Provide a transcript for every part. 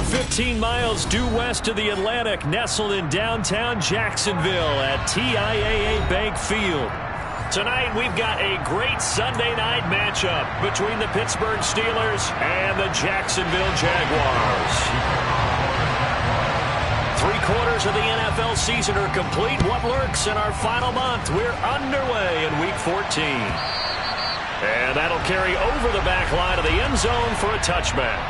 15 miles due west of the Atlantic, nestled in downtown Jacksonville at TIAA Bank Field. Tonight, we've got a great Sunday night matchup between the Pittsburgh Steelers and the Jacksonville Jaguars. 3/4 of the NFL season are complete. What lurks in our final month? We're underway in Week 14. And that'll carry over the back line of the end zone for a touchback.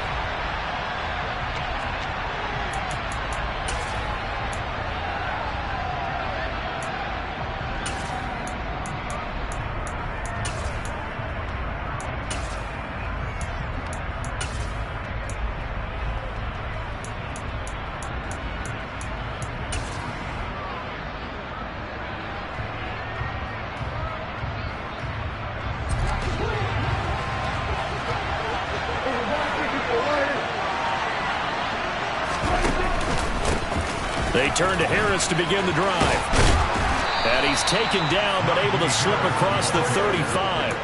They turn to Harris to begin the drive. And he's taken down, but able to slip across the 35.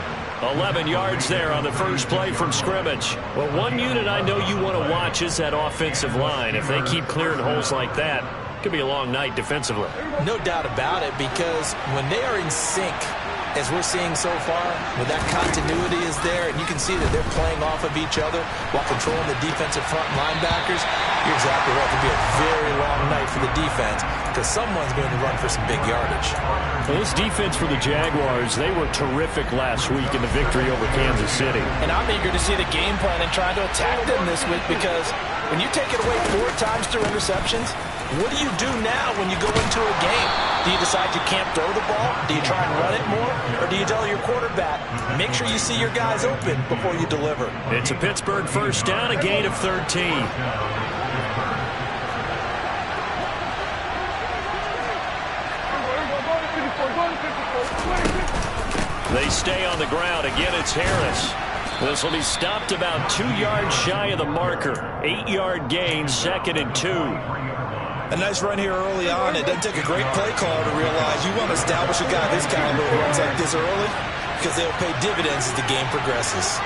11 yards there on the first play from scrimmage. Well, one unit I know you want to watch is that offensive line. If they keep clearing holes like that, it could be a long night defensively. No doubt about it, because when they are in sync, as we're seeing so far, when that continuity is there, and you can see that they're playing off of each other while controlling the defensive front linebackers, you're exactly right. It could be a very long night for the defense because someone's going to run for some big yardage. Well, this defense for the Jaguars, they were terrific last week in the victory over Kansas City. And I'm eager to see the game plan and trying to attack them this week, because when you take it away 4 times through interceptions, what do you do now when you go into a game? Do you decide you can't throw the ball? Do you try and run it more? Or do you tell your quarterback, make sure you see your guys open before you deliver? It's a Pittsburgh first down, a gain of 13. They stay on the ground. Again, it's Harris. This will be stopped about 2 yards shy of the marker. 8-yard gain, 2nd and 2. A nice run here early on. It doesn't take a great play caller to realize you want to establish a guy this caliber who runs like this early, because they'll pay dividends as the game progresses.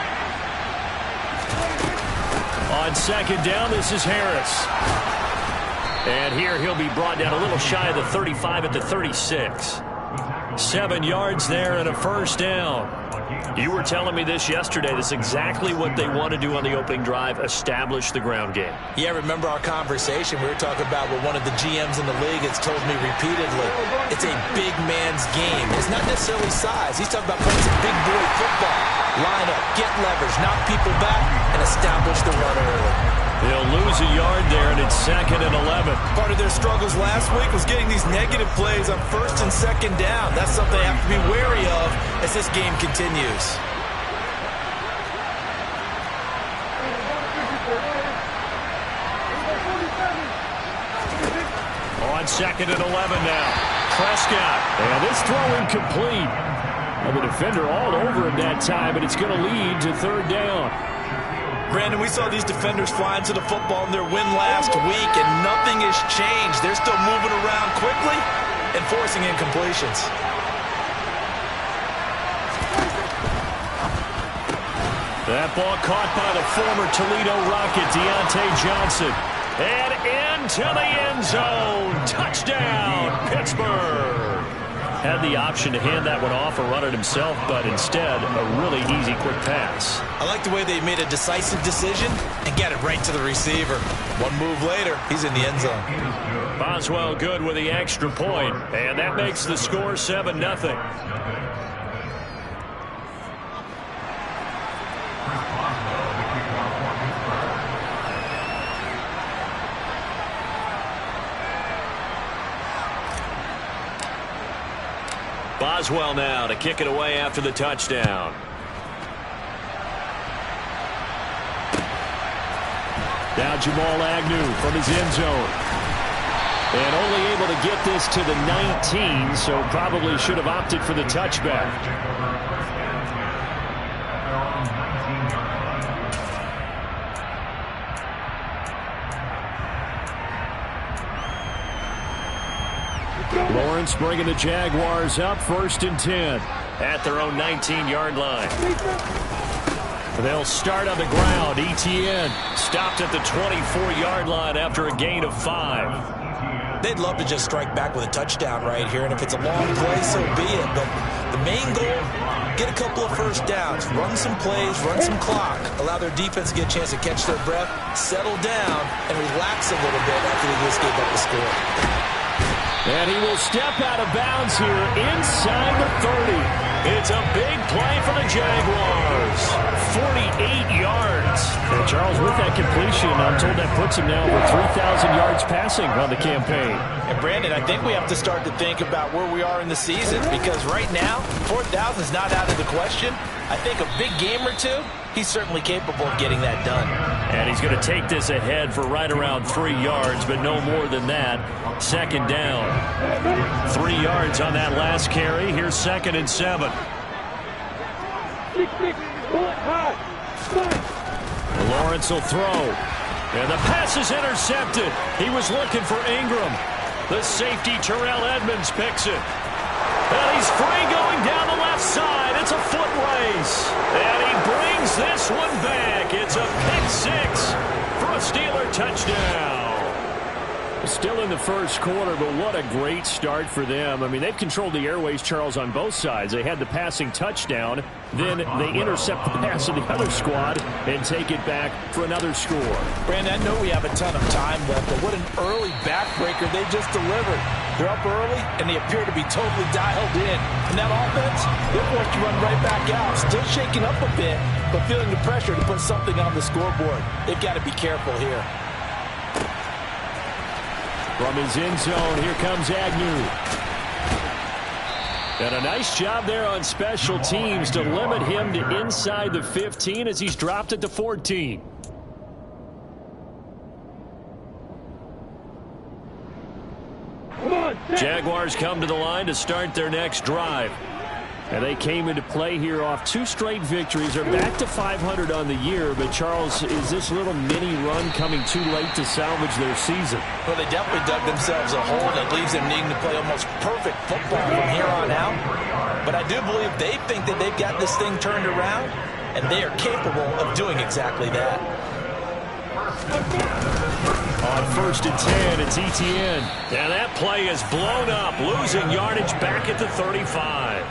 On 2nd down, this is Harris. And here he'll be brought down a little shy of the 35 at the 36. 7 yards there and a first down. You were telling me this yesterday. This is exactly what they want to do on the opening drive, establish the ground game. Yeah, remember our conversation. We were talking about what one of the GMs in the league has told me repeatedly. It's a big man's game. It's not necessarily size. He's talking about playing some big boy football. Line up, get leverage, knock people back, and establish the run early. They'll lose a yard there, and it's 2nd and 11. Part of their struggles last week was getting these negative plays on 1st and 2nd down. That's something they have to be wary of as this game continues. On 2nd and 11 now. Prescott. And this throw incomplete. And the defender all over him that time, but it's going to lead to 3rd down. Brandon, we saw these defenders flying to the football in their win last week, and nothing has changed. They're still moving around quickly and forcing incompletions. That ball caught by the former Toledo Rocket, Deontay Johnson. And into the end zone. Touchdown, Pittsburgh. Had the option to hand that one off or run it himself, but instead, a really easy, quick pass. I like the way they made a decisive decision and get it right to the receiver. One move later, he's in the end zone. Boswell good with the extra point, and that makes the score 7-0. Boswell now to kick it away after the touchdown. Now Jamal Agnew from his end zone. And only able to get this to the 19, so probably should have opted for the touchback. Lawrence bringing the Jaguars up 1st and 10 at their own 19-yard line. They'll start on the ground. ETN stopped at the 24-yard line after a gain of 5. They'd love to just strike back with a touchdown right here, and if it's a long play, so be it. But the main goal, get a couple of first downs, run some plays, run some clock, allow their defense to get a chance to catch their breath, settle down, and relax a little bit after they just gave up the score. And he will step out of bounds here inside the 30. It's a big play for the Jaguars. 48 yards. And Charles, with that completion, I'm told that puts him now over 3,000 yards passing on the campaign. And Brandon, I think we have to start to think about where we are in the season, because right now, 4,000 is not out of the question. I think a big game or two, he's certainly capable of getting that done. And he's going to take this ahead for right around 3 yards, but no more than that. Second down. 3 yards on that last carry. Here's 2nd and 7. Lawrence will throw. And the pass is intercepted. He was looking for Ingram. The safety, Terrell Edmonds, picks it. And he's free going down the left side. It's a foot race. And he brings this one back. It's a pick 6 for a Steeler touchdown. Still in the first quarter, but what a great start for them. I mean, they've controlled the airways, Charles, on both sides. They had the passing touchdown. Then they intercept the pass of the other squad and take it back for another score. Brandon, I know we have a ton of time left, but what an early backbreaker they just delivered. They're up early, and they appear to be totally dialed in. And that offense, they're forced to run right back out. Still shaking up a bit, but feeling the pressure to put something on the scoreboard. They've got to be careful here. From his end zone, here comes Agnew. And a nice job there on special teams to limit him to inside the 15 as he's dropped at the 14. Jaguars come to the line to start their next drive. And they came into play here off 2 straight victories. They're back to 500 on the year. But, Charles, is this little mini run coming too late to salvage their season? Well, they definitely dug themselves a hole that leaves them needing to play almost perfect football from here on out. But I do believe they think that they've got this thing turned around, and they are capable of doing exactly that. On 1st and 10, it's ETN. And that play is blown up, losing yardage back at the 35.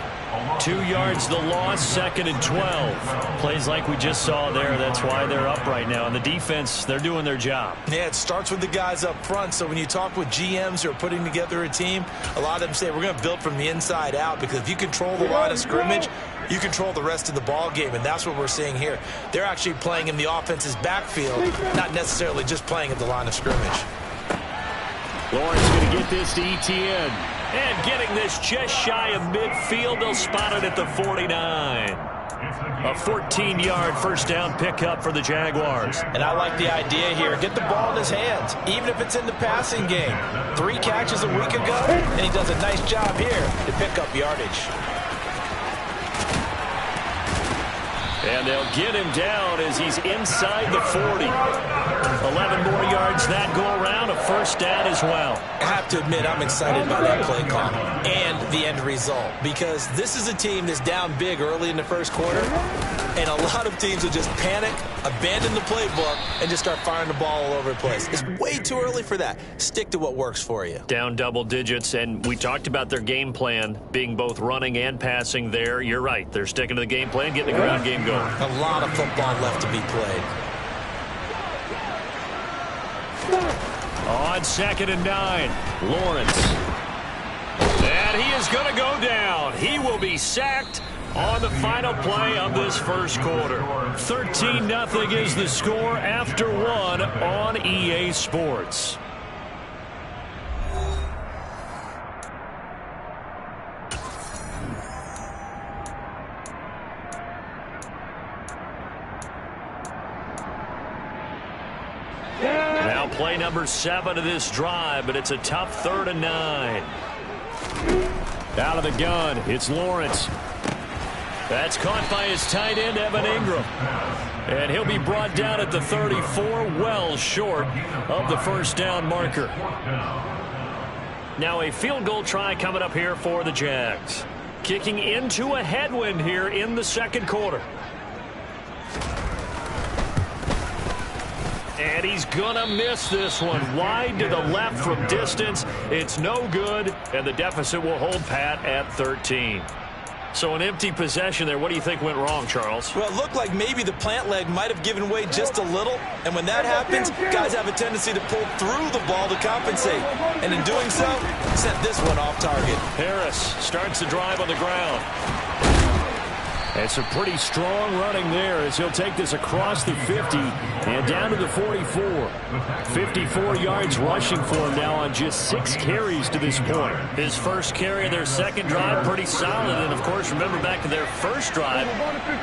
2 yards the loss, 2nd and 12. Plays like we just saw there. That's why they're up right now. And the defense, they're doing their job. Yeah, it starts with the guys up front. So when you talk with GMs who are putting together a team, a lot of them say we're going to build from the inside out, because if you control the line of scrimmage, you control the rest of the ball game, and that's what we're seeing here. They're actually playing in the offense's backfield, not necessarily just playing at the line of scrimmage. Lawrence going to get this to ETN. And getting this just shy of midfield. They'll spot it at the 49. A 14-yard first down pickup for the Jaguars. And I like the idea here. Get the ball in his hands, even if it's in the passing game. 3 catches a week ago, and he does a nice job here to pick up yardage. And they'll get him down as he's inside the 40. 11 more yards that go around, a first down as well. I have to admit, I'm excited by that play call and the end result, because this is a team that's down big early in the first quarter, and a lot of teams will just panic, abandon the playbook, and just start firing the ball all over the place. It's way too early for that. Stick to what works for you. Down double digits, and we talked about their game plan being both running and passing there. You're right. They're sticking to the game plan, getting the ground game going. A lot of football left to be played. On 2nd and 9, Lawrence. And he is going to go down. He will be sacked on the final play of this first quarter. 13-0 is the score after 1 on EA Sports. Now play number 7 of this drive, but it's a tough 3rd and 9. Out of the gun, it's Lawrence. That's caught by his tight end, Evan Ingram. And he'll be brought down at the 34, well short of the first down marker. Now a field goal try coming up here for the Jags. Kicking into a headwind here in the second quarter. And he's going to miss this one. Wide to the left from distance. It's no good, and the deficit will hold pat at 13. So an empty possession there. What do you think went wrong, Charles? Well, it looked like maybe the plant leg might have given way just a little. And when that happens, guys have a tendency to pull through the ball to compensate. And in doing so, sent this one off target. Harris starts the drive on the ground. And some pretty strong running there as he'll take this across the 50 and down to the 44. 54 yards rushing for him now on just 6 carries to this point. His first carry of their second drive, pretty solid. And, of course, remember back to their first drive,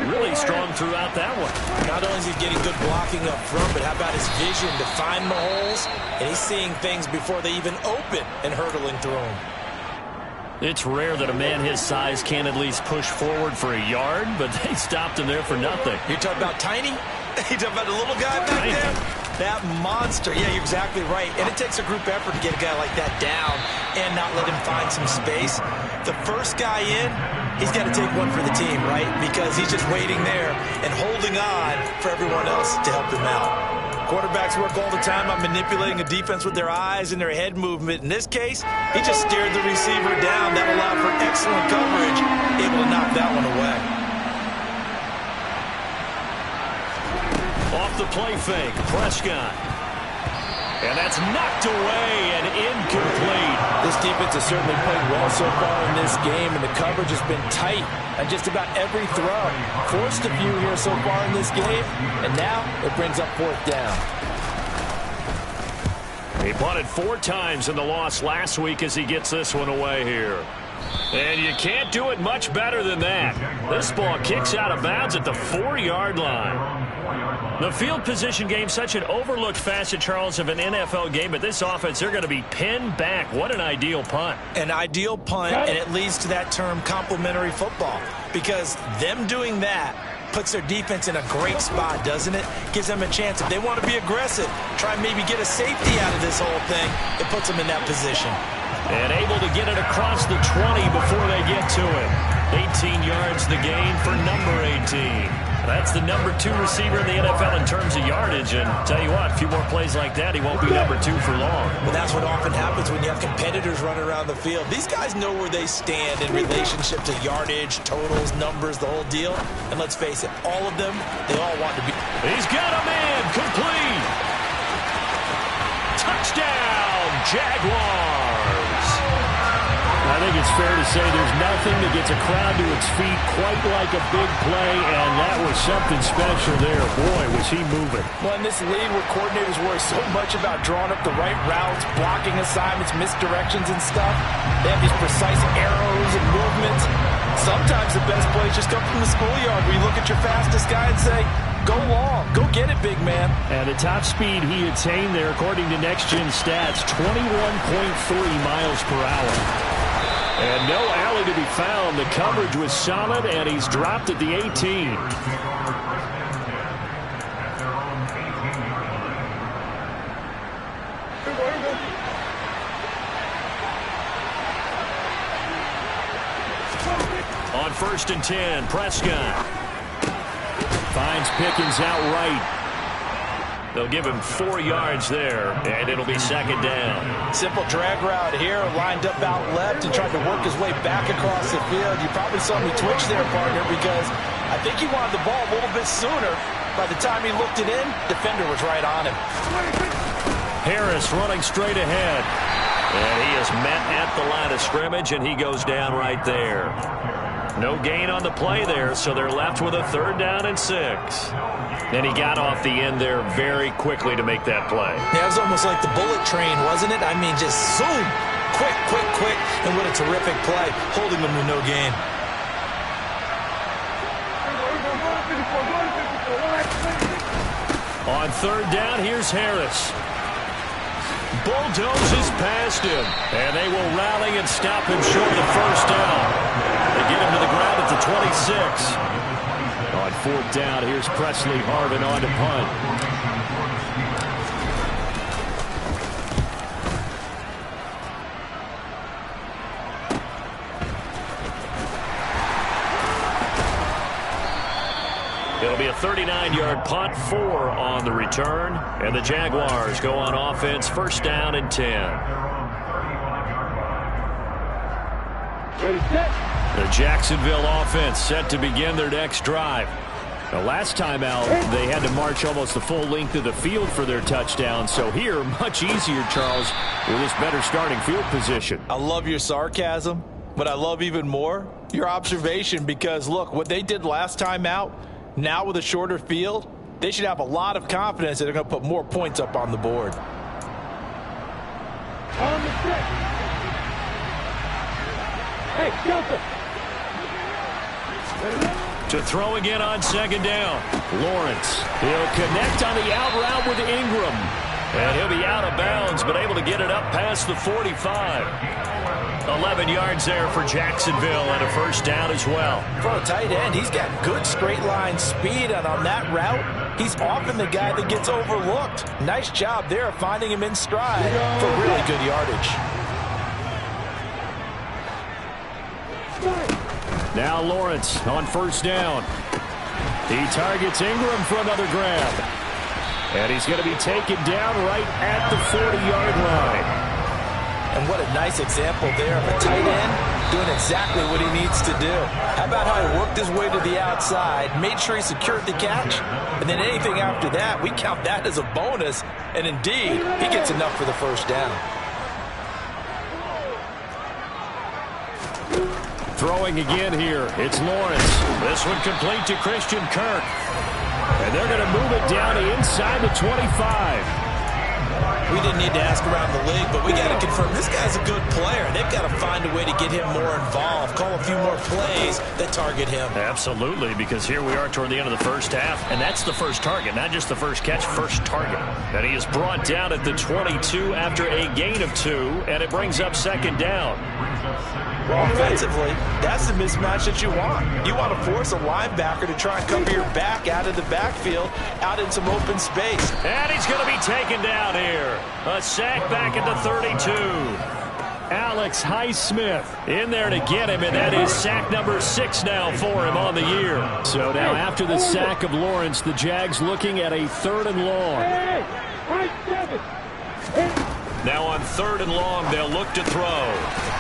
really strong throughout that one. Not only is he getting good blocking up front, but how about his vision to find the holes? And he's seeing things before they even open and hurtling through them. It's rare that a man his size can at least push forward for a yard, but they stopped him there for nothing. You're talking about tiny? You're talking about the little guy back there? That monster. Yeah, you're exactly right. And it takes a group effort to get a guy like that down and not let him find some space. The first guy in, he's got to take one for the team, right? Because he's just waiting there and holding on for everyone else to help him out. Quarterbacks work all the time on manipulating a defense with their eyes and their head movement. In this case, he just stared the receiver down. That allowed for excellent coverage, able to knock that one away. Off the play fake, Prescott. And that's knocked away and incomplete. This defense has certainly played well so far in this game, and the coverage has been tight on just about every throw. Forced a few here so far in this game, and now it brings up 4th down. He punted 4 times in the loss last week as he gets this one away here. And you can't do it much better than that. This ball kicks out of bounds at the 4-yard line. The field position game, such an overlooked facet, Charles, of an NFL game. But this offense, they're going to be pinned back. What an ideal punt. An ideal punt, and it leads to that term complementary football. Because them doing that puts their defense in a great spot, doesn't it? Gives them a chance. If they want to be aggressive, try and maybe get a safety out of this whole thing, it puts them in that position. And able to get it across the 20 before they get to it. 18 yards the gain for number 18. That's the number 2 receiver in the NFL in terms of yardage. And tell you what, a few more plays like that, he won't be number 2 for long. Well, that's what often happens when you have competitors running around the field. These guys know where they stand in relationship to yardage, totals, numbers, the whole deal. And let's face it, all of them, they all want to be. He's got a man, complete. Touchdown, Jaguars. I think it's fair to say there's nothing that gets a crowd to its feet quite like a big play, and that was something special there. Boy, was he moving. Well, in this league where coordinators worry so much about drawing up the right routes, blocking assignments, misdirections and stuff, they have these precise arrows and movements. Sometimes the best plays just come from the schoolyard where you look at your fastest guy and say, go long. Go get it, big man. And the top speed he attained there, according to Next Gen Stats, 21.3 miles per hour. And no alley to be found. The coverage was solid, and he's dropped at the 18. On 1st and 10, Prescott finds Pickens outright. They'll give him 4 yards there, and it'll be 2nd down. Simple drag route here, lined up out left and tried to work his way back across the field. You probably saw me twitch there, partner, because I think he wanted the ball a little bit sooner. By the time he looked it in, defender was right on him. Harris running straight ahead. And he is met at the line of scrimmage, and he goes down right there. No gain on the play there, so they're left with a 3rd down and 6. And he got off the end there very quickly to make that play. Yeah, it was almost like the bullet train, wasn't it? I mean, just zoom. Quick, quick, quick. And what a terrific play, holding them to no gain. On 3rd down, here's Harris. Bulldozes past him. And they will rally and stop him short of the 1st down. They get him to the ground at the 26. On 4th down, here's Presley Harvin on to punt. It'll be a 39-yard punt, 4 on the return. And the Jaguars go on offense, first down and 10. The Jacksonville offense set to begin their next drive. The last time out, they had to march almost the full length of the field for their touchdown. So here, much easier, Charles, with this better starting field position. I love your sarcasm, but I love even more your observation, because, look, what they did last time out, now with a shorter field, they should have a lot of confidence that they're going to put more points up on the board. On the set. Hey, Joseph. To throw again on second down. Lawrence. He'll connect on the out route with Ingram. And he'll be out of bounds, but able to get it up past the 45. 11 yards there for Jacksonville and a first down as well. For a tight end, he's got good straight line speed, and on that route, he's often the guy that gets overlooked. Nice job there of finding him in stride for really good yardage. Now Lawrence on first down. He targets Ingram for another grab. And he's going to be taken down right at the 40-yard line. And what a nice example there of a tight end doing exactly what he needs to do. How about how he worked his way to the outside, made sure he secured the catch, and then anything after that, we count that as a bonus. And indeed, he gets enough for the first down. Throwing again here, it's Lawrence. This one complete to Christian Kirk. And they're going to move it down to inside the 25. We didn't need to ask around the league, but we got to confirm this guy's a good player. They've got to find a way to get him more involved, call a few more plays that target him. Absolutely, because here we are toward the end of the first half, and that's the first target, not just the first catch, first target. And he is brought down at the 22 after a gain of 2, and it brings up second down. Well, offensively, that's the mismatch that you want. You want to force a linebacker to try and cover your back out of the backfield, out in some open space. And he's going to be taken down here. A sack back at the 32. Alex Highsmith in there to get him, and that is sack number 6 now for him on the year. So now after the sack of Lawrence, the Jags looking at a 3rd and long. Now on 3rd and long, they'll look to throw.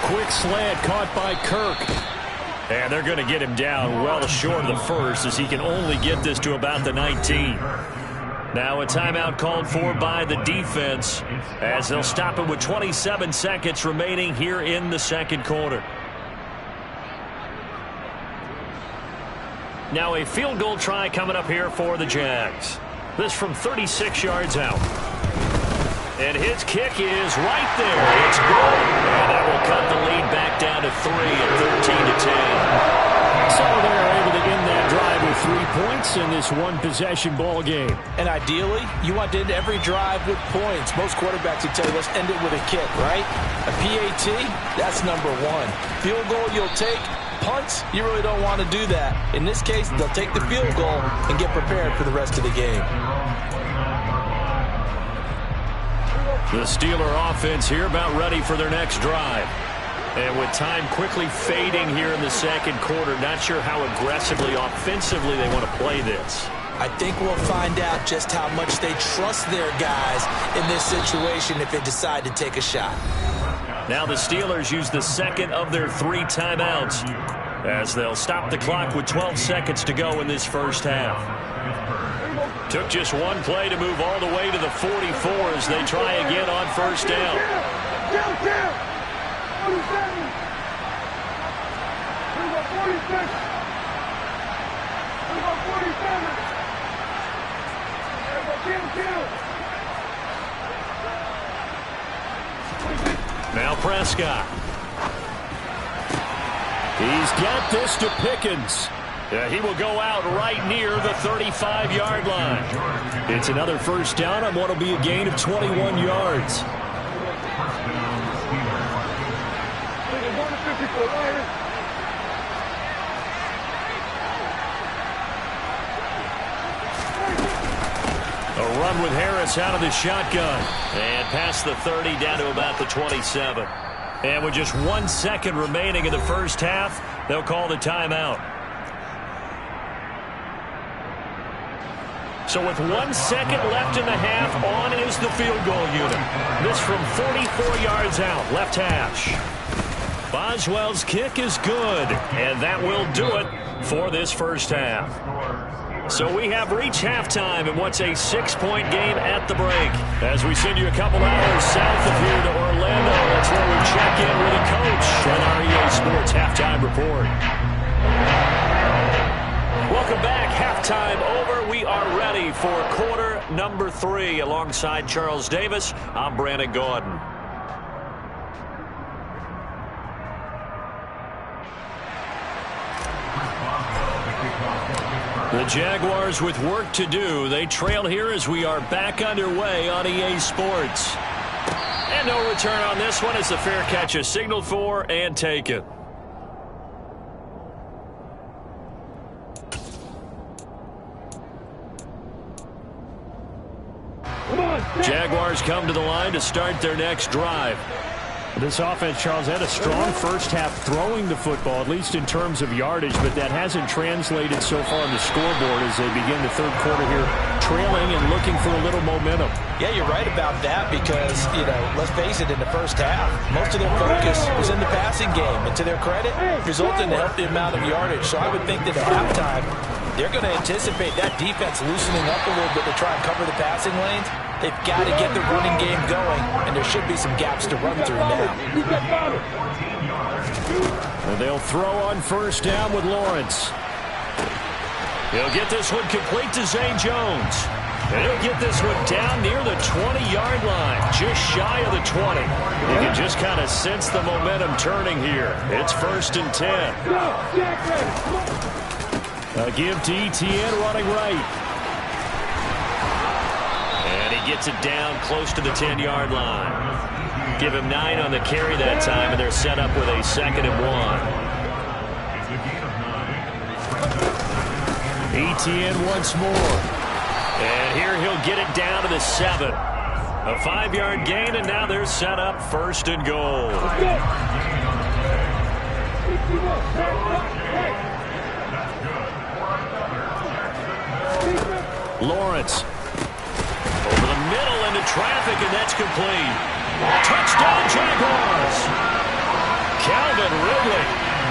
Quick slant caught by Kirk. And they're going to get him down well short of the first, as he can only get this to about the 19. Now a timeout called for by the defense, as they'll stop it with 27 seconds remaining here in the second quarter. Now a field goal try coming up here for the Jags. This from 36 yards out. And his kick is right there. It's good. And that will cut the lead back down to 3 at 13-10. So they're able to end that drive with 3 points in this one-possession ball game. And ideally, you want to end every drive with points. Most quarterbacks would tell you, let's end it with a kick, right? A PAT, that's number 1. Field goal you'll take. Punts, you really don't want to do that. In this case, they'll take the field goal and get prepared for the rest of the game. The Steeler offense here about ready for their next drive. And with time quickly fading here in the second quarter, not sure how aggressively, offensively they want to play this. I think we'll find out just how much they trust their guys in this situation if they decide to take a shot. Now the Steelers use the second of their 3 timeouts, as they'll stop the clock with 12 seconds to go in this first half. Took just one play to move all the way to the 44 as they try again on first down. Now Prescott. He's got this to Pickens. He will go out right near the 35-yard line. It's another first down on what will be a gain of 21 yards. A run with Harris out of the shotgun. And past the 30 down to about the 27. And with just 1 second remaining in the first half, they'll call the timeout. So with 1 second left in the half, on is the field goal unit. This from 44 yards out, left hash. Boswell's kick is good, and that will do it for this first half. So we have reached halftime in what's a 6-point game at the break. As we send you a couple hours south of here to Orlando, that's where we check in with a coach on our EA Sports Halftime Report. Welcome back. Halftime over. We are ready for quarter number 3. Alongside Charles Davis, I'm Brandon Gordon. The Jaguars with work to do. They trail here as we are back underway on EA Sports. And no return on this one as the fair catch is signaled for and taken. Jaguars come to the line to start their next drive. This offense, Charles, had a strong first half throwing the football, at least in terms of yardage, but that hasn't translated so far on the scoreboard as they begin the third quarter here, trailing and looking for a little momentum. Yeah, you're right about that because, let's face it, in the first half, most of their focus was in the passing game. And to their credit, resulted in a healthy amount of yardage. So I would think that at halftime, they're going to anticipate that defense loosening up a little bit to try and cover the passing lanes. They've got to get the running game going, and there should be some gaps to run through now. And they'll throw on first down with Lawrence. He'll get this one complete to Zane Jones. And he'll get this one down near the 20-yard line, just shy of the 20. You can just kind of sense the momentum turning here. It's 1st and 10. A give to Etienne running right. And he gets it down close to the 10-yard line. Give him 9 on the carry that time, and they're set up with a 2nd and 1. Etienne once more. And here he'll get it down to the 7. A 5-yard gain, and now they're set up 1st and goal. Lawrence. Over the middle into traffic, and that's complete. Touchdown, Jaguars. Calvin Ridley,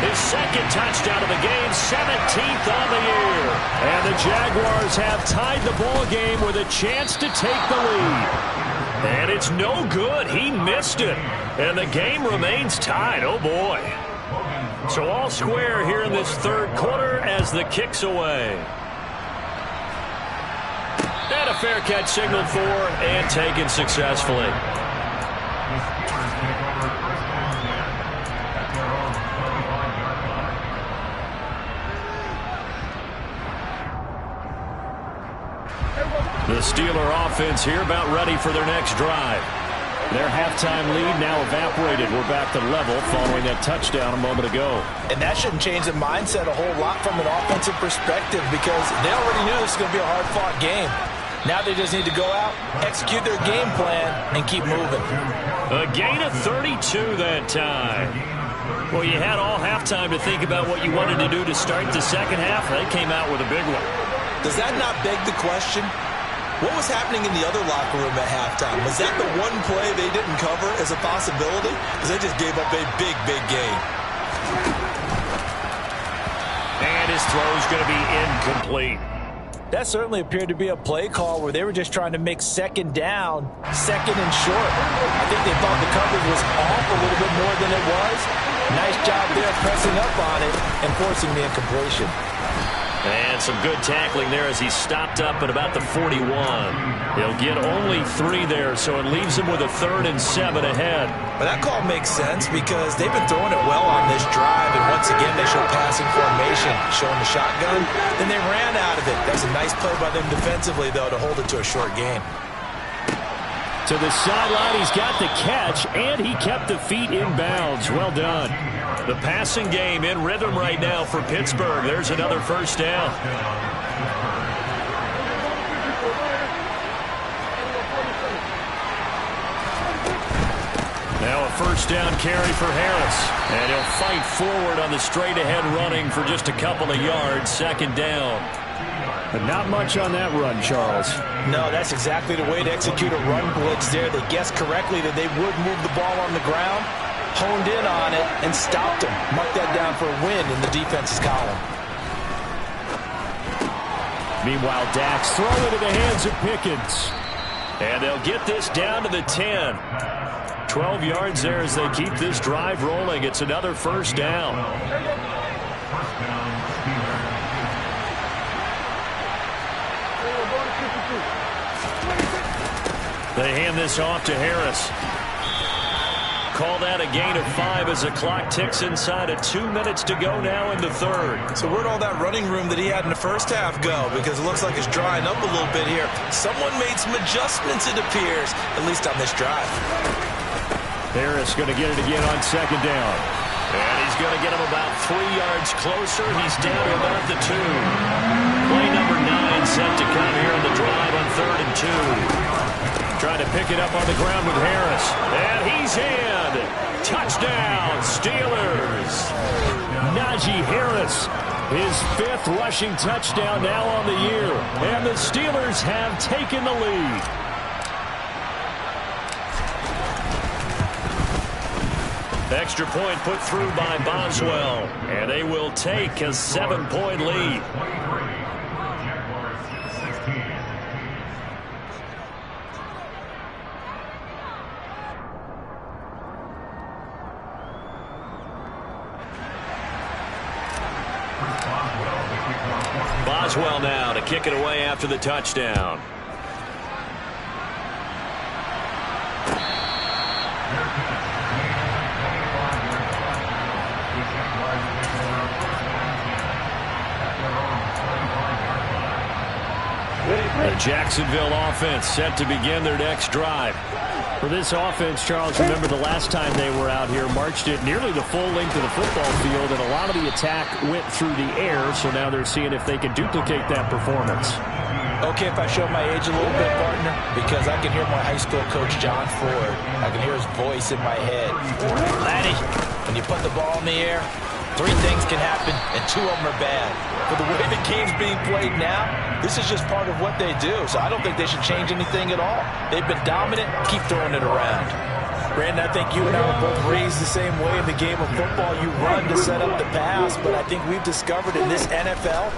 his 2nd touchdown of the game, 17th on the year. And the Jaguars have tied the ball game with a chance to take the lead. And it's no good. He missed it. And the game remains tied. Oh, boy. So all square here in this third quarter as the kick's away. And a fair catch signaled for and taken successfully. The Steeler offense here about ready for their next drive. Their halftime lead now evaporated. We're back to level following that touchdown a moment ago. And that shouldn't change the mindset a whole lot from an offensive perspective because they already knew this was going to be a hard-fought game. Now they just need to go out, execute their game plan, and keep moving. A gain of 32 that time. Well, you had all halftime to think about what you wanted to do to start the second half. They came out with a big one. Does that not beg the question? What was happening in the other locker room at halftime? Was that the one play they didn't cover as a possibility? Because they just gave up a big, big gain. And his throw's going to be incomplete. That certainly appeared to be a play call where they were just trying to make 2nd down, 2nd and short. I think they thought the coverage was off a little bit more than it was. Nice job there pressing up on it and forcing the incompletion. And some good tackling there as he stopped up at about the 41. He'll get only 3 there, so it leaves him with a 3rd and 7 ahead. But that call makes sense because they've been throwing it well on this drive, and once again they show passing formation, showing the shotgun. Then they ran out of it. That's a nice play by them defensively, though, to hold it to a short gain. To the sideline, he's got the catch, and he kept the feet in bounds. Well done. The passing game in rhythm right now for Pittsburgh. There's another first down. Now a first down carry for Harris. And he'll fight forward on the straight-ahead running for just a couple of yards. 2nd down. But not much on that run, Charles. No, that's exactly the way to execute a run blitz there. They guessed correctly that they would move the ball on the ground, honed in on it, and stopped them. Mark that down for a win in the defense's column. Meanwhile, Dak's throw into the hands of Pickens. And they'll get this down to the 10. 12 yards there as they keep this drive rolling. It's another first down. They hand this off to Harris. Call that a gain of 5 as the clock ticks inside of 2 minutes to go now in the third. So where'd all that running room that he had in the first half go? Because it looks like it's drying up a little bit here. Someone made some adjustments, it appears, at least on this drive. Harris going to get it again on second down. And he's going to get him about 3 yards closer. He's down to about the 2. Play number 9 set to come here on the drive on 3rd and 2. Trying to pick it up on the ground with Harris. And he's in. Touchdown, Steelers. Najee Harris, his 5th rushing touchdown now on the year. And the Steelers have taken the lead. Extra point put through by Boswell. And they will take a 7-point lead. Boswell now to kick it away after the touchdown. The Jacksonville offense set to begin their next drive. For this offense, Charles, remember the last time they were out here, marched it nearly the full length of the football field, and a lot of the attack went through the air, so now they're seeing if they can duplicate that performance. Okay, if I show my age a little bit, partner, because I can hear my high school coach, John Ford. I can hear his voice in my head. Laddie, when you put the ball in the air, 3 things can happen, and 2 of them are bad. But the way the game's being played now, this is just part of what they do. So I don't think they should change anything at all. They've been dominant. Keep throwing it around. Brandon, I think you and I were both raised the same way in the game of football. You run to set up the pass, but I think we've discovered in this NFL,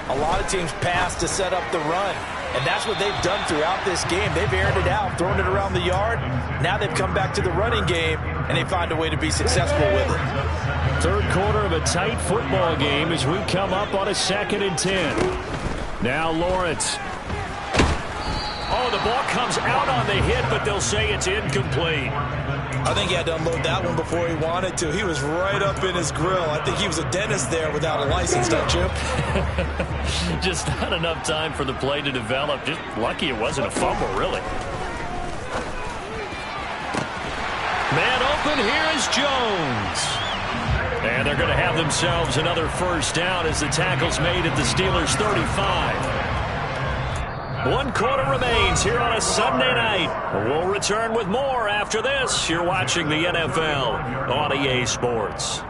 a lot of teams pass to set up the run. And that's what they've done throughout this game. They've aired it out, thrown it around the yard. Now they've come back to the running game, and they find a way to be successful with it. Third quarter of a tight football game as we come up on a 2nd and 10. Now Lawrence. Oh, the ball comes out on the hit, but they'll say it's incomplete. I think he had to unload that one before he wanted to. He was right up in his grill. I think he was a dentist there without a license, don't you? Just not enough time for the play to develop. Just lucky it wasn't a fumble, really. Man open, here is Jones. And they're going to have themselves another first down as the tackle's made at the Steelers' 35. 1 quarter remains here on a Sunday night. We'll return with more after this. You're watching the NFL on EA Sports.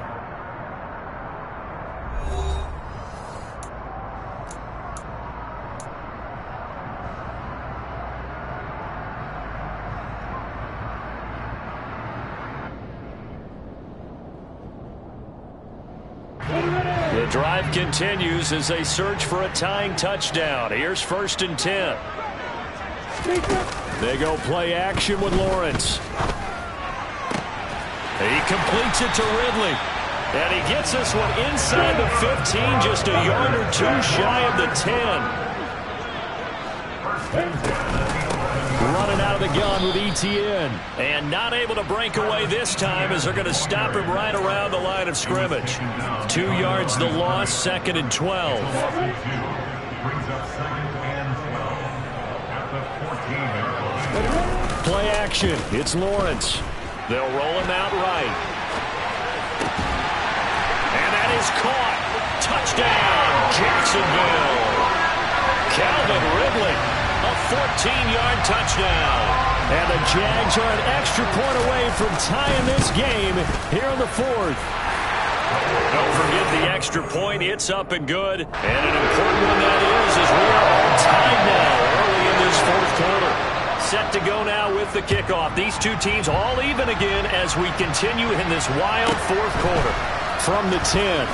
The drive continues as they search for a tying touchdown. Here's 1st and 10. They go play action with Lawrence. He completes it to Ridley. And he gets this one inside the 15, just a yard or 2 shy of the 10. Running out of the gun with Etienne. And not able to break away this time as they're going to stop him right around the line of scrimmage. 2 yards the loss, 2nd and 12. Play action. It's Lawrence. They'll roll him out right. And that is caught. Touchdown, Jacksonville. Calvin Ridley. A 14-yard touchdown. And the Jags are an extra point away from tying this game here in the 4th. Don't forget the extra point. It's up and good. And an important one that is, as we are all tied now early in this fourth quarter. Set to go now with the kickoff. These two teams all even again as we continue in this wild fourth quarter. From the 10.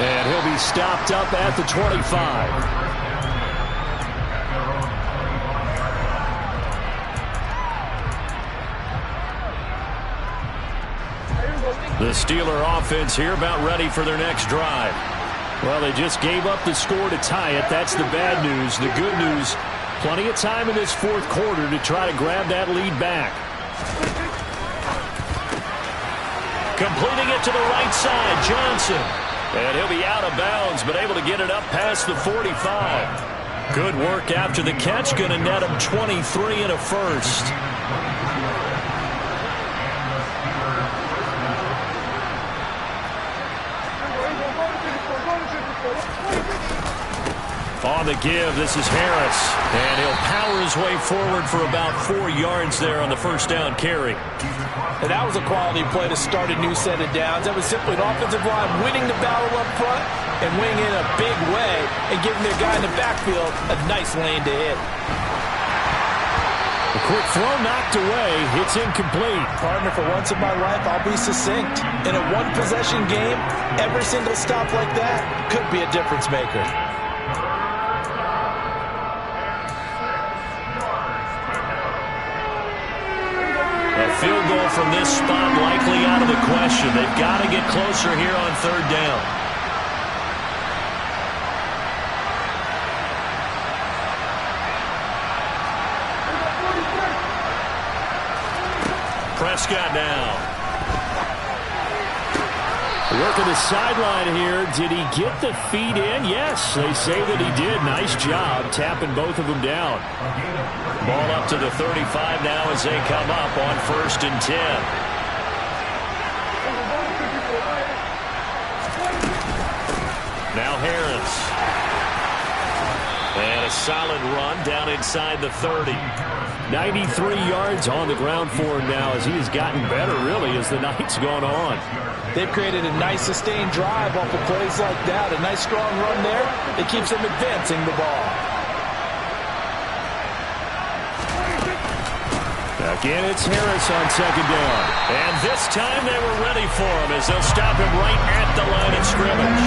And he'll be stopped up at the 25. The Steeler offense here about ready for their next drive. Well, they just gave up the score to tie it. That's the bad news. The good news, plenty of time in this fourth quarter to try to grab that lead back. Completing it to the right side, Johnson. And he'll be out of bounds, but able to get it up past the 45. Good work after the catch. Going to net him 23 and a first. On the give, this is Harris. And he'll power his way forward for about 4 yards there on the first down carry. And that was a quality play to start a new set of downs. That was simply an offensive line winning the battle up front and winning in a big way and giving their guy in the backfield a nice lane to hit. A quick throw knocked away. It's incomplete. Partner, for once in my life, I'll be succinct. In a one-possession game, every single stop like that could be a difference maker. Field goal from this spot likely out of the question. They've got to get closer here on third down. Prescott now. Working the sideline here. Did he get the feet in? Yes, they say that he did. Nice job tapping both of them down. Ball up to the 35 now as they come up on 1st and 10. Now Harris. And a solid run down inside the 30. 93 yards on the ground for him now as he has gotten better, really, as the night's gone on. They've created a nice sustained drive off of plays like that. A nice strong run there. It keeps them advancing the ball. Again, it's Harris on second down. And this time they were ready for him as they'll stop him right at the line of scrimmage.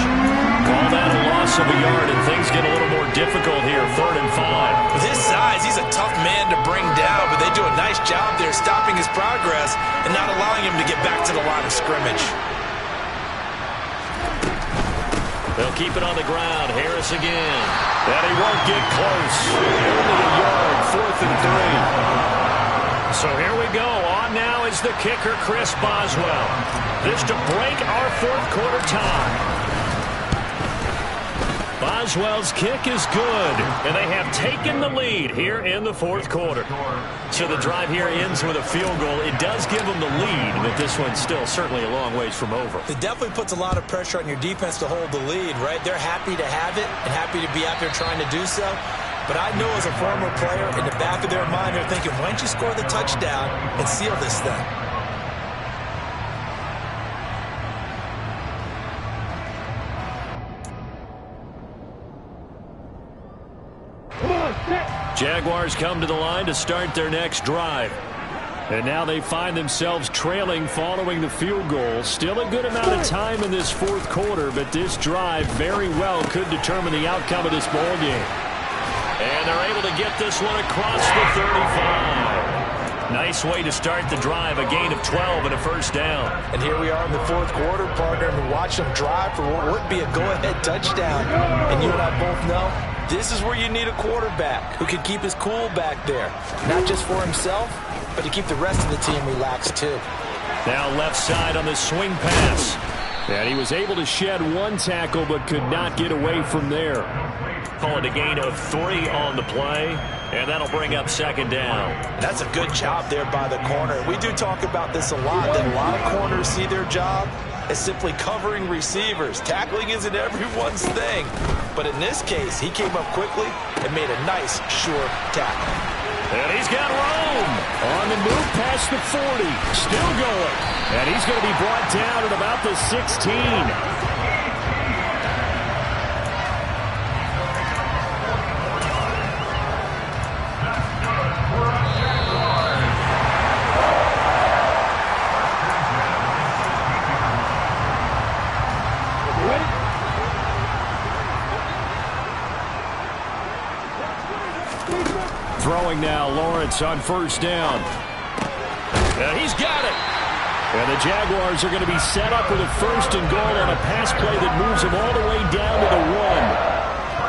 Call that a loss of a yard, and things get a little more difficult here, 3rd and 5. With his size, he's a tough man to bring down, but they do a nice job there stopping his progress and not allowing him to get back to the line of scrimmage. They'll keep it on the ground. Harris again. And he won't get close. Only a yard, 4th and 3. So here we go. On now is the kicker, Chris Boswell. This to break our fourth quarter tie. Boswell's kick is good, and they have taken the lead here in the fourth quarter. So the drive here ends with a field goal. It does give them the lead, but this one's still certainly a long ways from over. It definitely puts a lot of pressure on your defense to hold the lead, right? They're happy to have it and happy to be out there trying to do so. But I know as a former player, in the back of their mind, they're thinking, why don't you score the touchdown and seal this thing? Jaguars come to the line to start their next drive. And now they find themselves trailing following the field goal. Still a good amount of time in this fourth quarter, but this drive very well could determine the outcome of this ball game. And they're able to get this one across the 35. Nice way to start the drive, a gain of 12 and a first down. And here we are in the fourth quarter, partner, and watch them drive for what would be a go-ahead touchdown. And you and I both know this is where you need a quarterback who can keep his cool back there. Not just for himself, but to keep the rest of the team relaxed too. Now left side on the swing pass. And he was able to shed one tackle but could not get away from there. Call it a gain of 3 on the play, and that'll bring up second down. That's a good job there by the corner. We do talk about this a lot, that a lot of corners see their job as simply covering receivers. Tackling isn't everyone's thing. But in this case, he came up quickly and made a nice, sure tackle. And he's got room. On and move past the 40. Still going. And he's going to be brought down at about the 16. Throwing now, Lawrence on first down. And he's got it. And the Jaguars are going to be set up with a first and goal on a pass play that moves them all the way down to the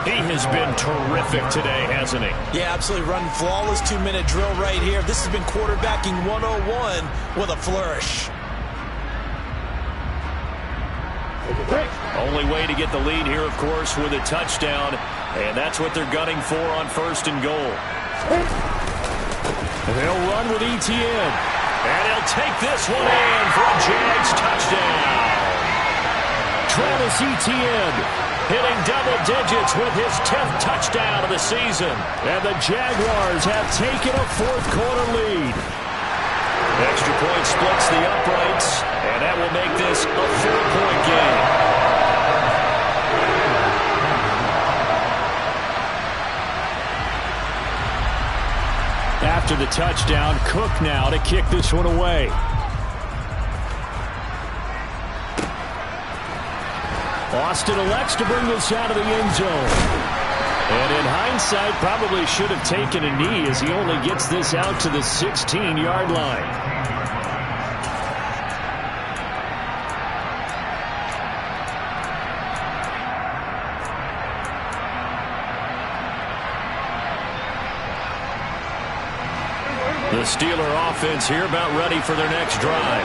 1. He has been terrific today, hasn't he? Yeah, absolutely running flawless 2-minute drill right here. This has been quarterbacking 101 with a flourish. Only way to get the lead here, of course, with a touchdown. And that's what they're gunning for on first and goal. They'll run with Etienne. And he'll take this one in for a Jags touchdown. Travis Etienne hitting double digits with his 10th touchdown of the season. And the Jaguars have taken a fourth-quarter lead. Extra point splits the uprights, and that will make this a 4-point game. After the touchdown, Cook now to kick this one away. Austin elects to bring this out of the end zone. And in hindsight, probably should have taken a knee as he only gets this out to the 16-yard line. The Steeler offense here about ready for their next drive.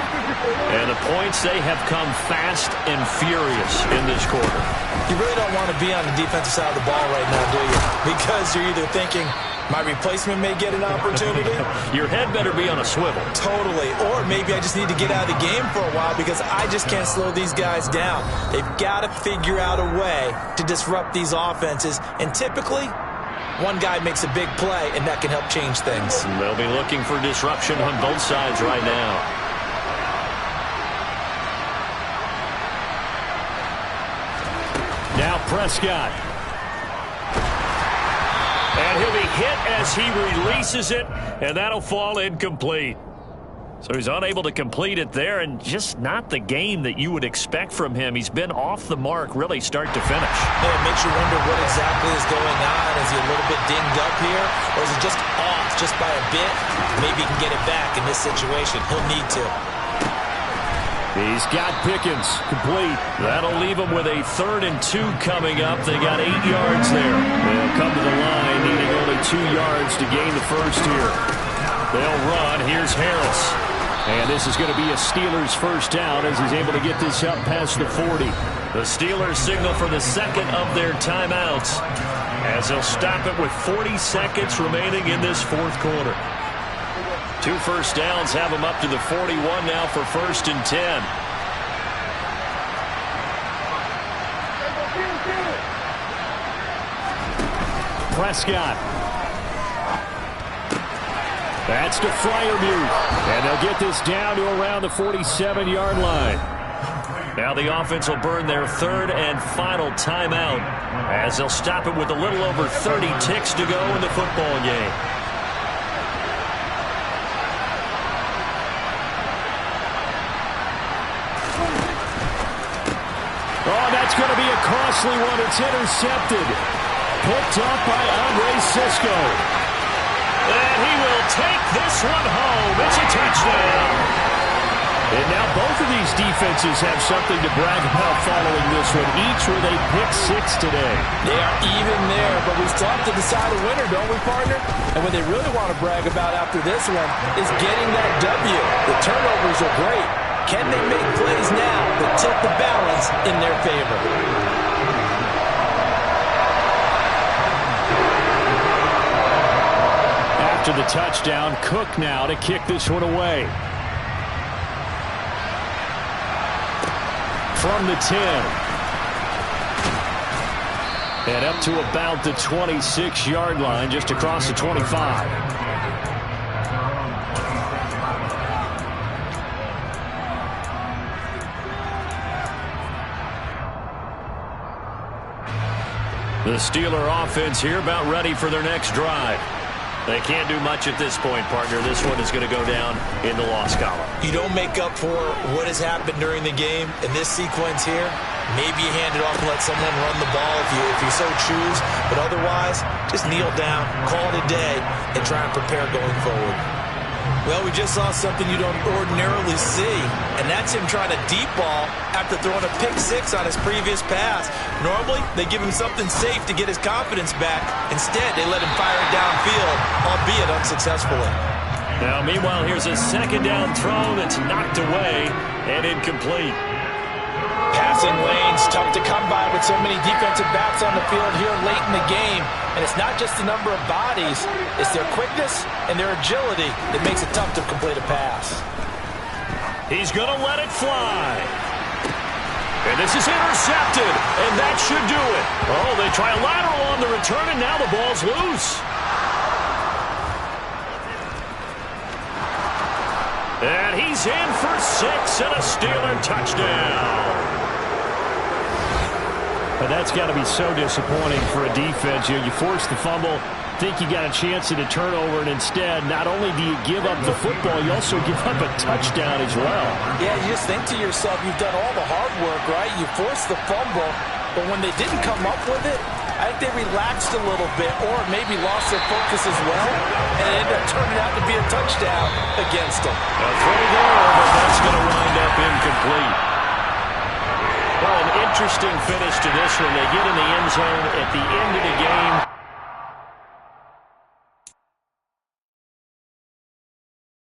And the points, they have come fast and furious in this quarter. You really don't want to be on the defensive side of the ball right now, do you? Because you're either thinking, my replacement may get an opportunity. Your head better be on a swivel. Totally. Or maybe I just need to get out of the game for a while because I just can't slow these guys down. They've got to figure out a way to disrupt these offenses. And typically, one guy makes a big play, and that can help change things. And they'll be looking for disruption on both sides right now. Now Prescott. And he'll be hit as he releases it, and that'll fall incomplete. So he's unable to complete it there, and just not the game that you would expect from him. He's been off the mark, really, start to finish. Yeah, it makes you wonder what exactly is going on. Is he a little bit dinged up here, or is he just off just by a bit? Maybe he can get it back in this situation. He'll need to. He's got Pickens complete. That'll leave him with a 3rd and 2 coming up. They got 8 yards there. They'll come to the line, needing only 2 yards to gain the first here. They'll run. Here's Harris. And this is going to be a Steelers first down as he's able to get this up past the 40. The Steelers signal for the second of their timeouts as they'll stop it with 40 seconds remaining in this fourth quarter. 2 first downs have them up to the 41 now for 1st and 10. Prescott. That's to Freiermuth. And they'll get this down to around the 47-yard line. Now the offense will burn their 3rd and final timeout as they'll stop it with a little over 30 ticks to go in the football game. Oh, that's going to be a costly one. It's intercepted. Picked up by Andre Sisco. And he will take this one home. It's a touchdown. And now both of these defenses have something to brag about following this one, each with a pick-6 today. They are even there, but we still have to decide a winner, don't we, partner? And what they really want to brag about after this one is getting that W. The turnovers are great. Can they make plays now that tilt the balance in their favor? After the touchdown, Cook now to kick this one away. From the 10. And up to about the 26-yard line, just across the 25. The Steeler offense here about ready for their next drive. They can't do much at this point, partner. This one is going to go down in the loss column. You don't make up for what has happened during the game. In this sequence here, maybe you hand it off and let someone run the ball if you so choose. But otherwise, just kneel down, call it a day, and try and prepare going forward. Well, we just saw something you don't ordinarily see, and that's him trying to deep ball after throwing a pick six on his previous pass. Normally, they give him something safe to get his confidence back. Instead, they let him fire it downfield, albeit unsuccessfully. Now, meanwhile, here's a second down throw that's knocked away and incomplete. Passing lanes, tough to come by with so many defensive backs on the field here late in the game. And it's not just the number of bodies, it's their quickness and their agility that makes it tough to complete a pass. He's going to let it fly. And this is intercepted, and that should do it. Oh, they try a lateral on the return, and now the ball's loose. And he's in for 6 and a Steeler touchdown. But that's got to be so disappointing for a defense. You force the fumble, think you got a chance at a turnover, and instead, not only do you give up the football, you also give up a touchdown as well. Yeah, you just think to yourself, you've done all the hard work, right? You forced the fumble, but when they didn't come up with it, I think they relaxed a little bit or maybe lost their focus as well, and it ended up turning out to be a touchdown against them. A throw there, but that's going to wind up incomplete. Well, an interesting finish to this one. They get in the end zone at the end of the game.